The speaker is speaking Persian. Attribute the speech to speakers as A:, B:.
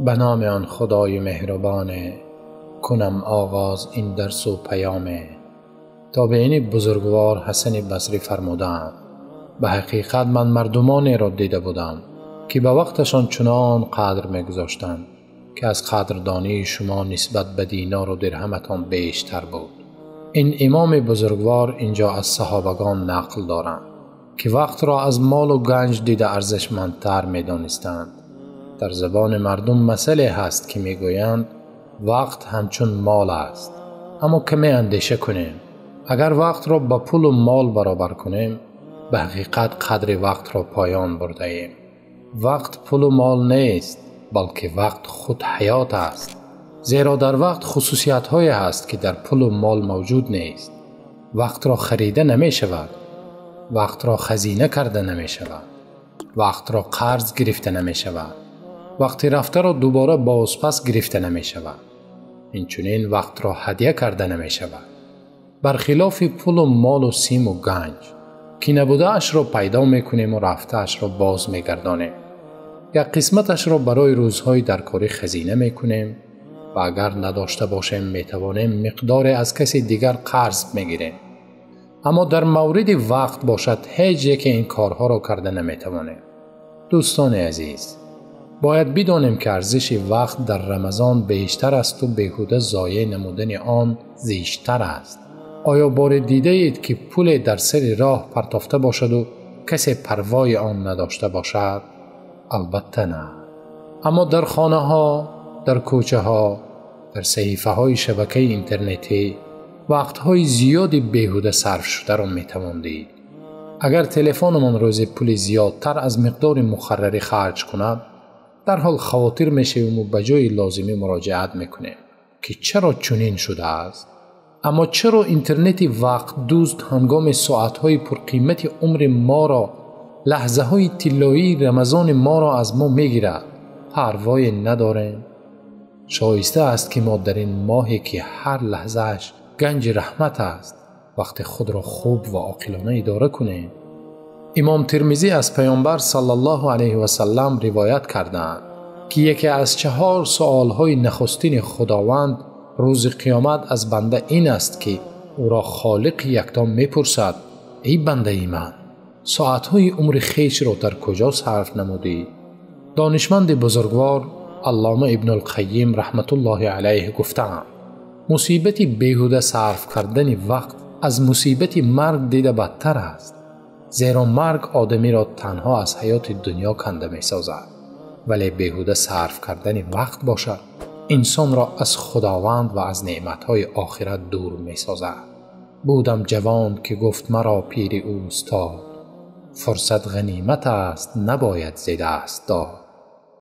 A: به نام آن خدای مهربان، کنم آغاز این درس و پیام. تابعین بزرگوار حسن بصری فرمودند: به حقیقت من مردمانی را دیده بودم که به وقتشان چنان قدر می‌گذاشتند که از قدردانی شما نسبت به دینار و درهمتان بیشتر بود. این امام بزرگوار اینجا از صحابگان نقل دارند که وقت را از مال و گنج دیده ارزشمندتر می‌دانستند. در زبان مردم مسئله هست که میگویند وقت همچون مال است، اما کمی اندیشه کنیم. اگر وقت را با پول و مال برابر کنیم، به حقیقت قدر وقت را پایان برده ایم. وقت پول و مال نیست، بلکه وقت خود حیات است. زیرا در وقت خصوصیت هایی هست که در پول و مال موجود نیست. وقت را خریده نمی شود، وقت را خزینه کرده نمی شود، وقت را قرض گرفته نمی شود، وقتی رفته را دوباره بازپس گرفته نمی شود. اینچنین وقت را هدیه کرده نمی شود. برخلاف پول و مال و سیم و گنج که نبوده اش را پیدا می کنیم و رفته اش را باز می گردانیم. یا قسمتش را برای روزهای درکاری خزینه می کنیم و اگر نداشته باشیم می توانیم مقدار از کسی دیگر قرض می گیریم. اما در مورد وقت باشد هیچ یک این کارها را کرده نمی توانیم. دوستان عزیز، باید بدانیم که ارزش وقت در رمضان بیشتر است و بیهوده ضایع نمودن آن زیشتر است. آیا بار دیده اید که پول در سر راه پرتافته باشد و کسی پروای آن نداشته باشد؟ البته نه. اما در خانه ها، در کوچه ها، در صحیفه های شبکه اینترنتی وقت های زیادی بیهوده صرف شده را می توان دید. اگر تلفنمان روزی پول زیادتر از مقدار مقرری خرج کند، در حال خواطر می شویم و به جای لازمی مراجعت می کنیم که چرا چنین شده است. اما چرا اینترنت وقت دوست هنگام ساعت‌های پرقیمت عمر ما را، لحظه‌های طلایی رمضان ما را از ما می‌گیرد؟ پروای نداریم. شایسته است که ما در این ماهی که هر لحظه‌اش گنج رحمت است، وقت خود را خوب و عاقلانه اداره کنیم. امام ترمذی از پیامبر صلی الله علیه و سلم روایت کردند که یکی از 4 سؤال‌های نخستین خداوند روز قیامت از بنده این است که او را خالق یکتا می‌پرسد: ای بنده من، ساعت‌های عمر خویش را در کجا صرف نمودی؟ دانشمند بزرگوار علامه ابن القیم رحمت الله علیه گفتند: مصیبت بیهوده صرف کردن وقت از مصیبت مرگ دیده بدتر است. زیرا مرگ آدمی را تنها از حیات دنیا کنده می سازد، ولی بیهوده صرف کردن وقت باشد انسان را از خداوند و از نعمتهای آخرت دور می سازد. بودم جوان که گفت مرا پیر اوستاد، فرصت غنیمت است نباید ز دست داد.